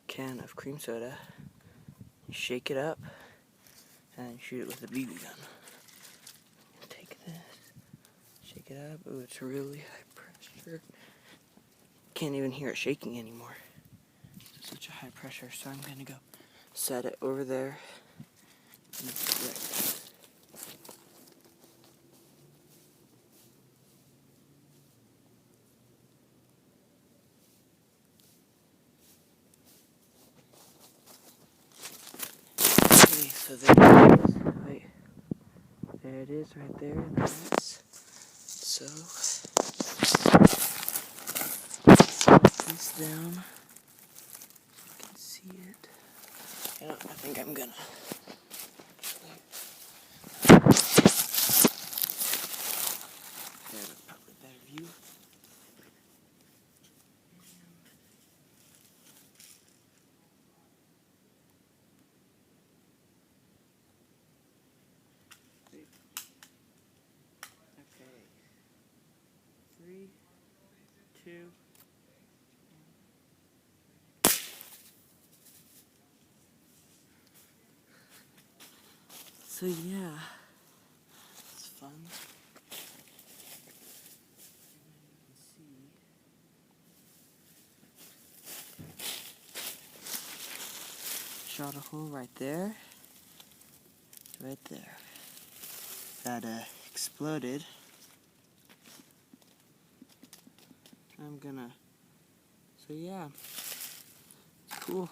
can of cream soda. You shake it up and shoot it with a BB gun. Take this, shake it up. Oh, it's really high pressure. Can't even hear it shaking anymore. It's such a high pressure, so I'm gonna go set it over there. Okay, so there it is. Wait. There it is right there in the mess. So, set this down. You can see it. I think I'm gonna. There's probably a better view. Okay. 3, 2. So yeah, it's fun. Shot a hole right there. Right there. That exploded. I'm gonna. So yeah, it's cool.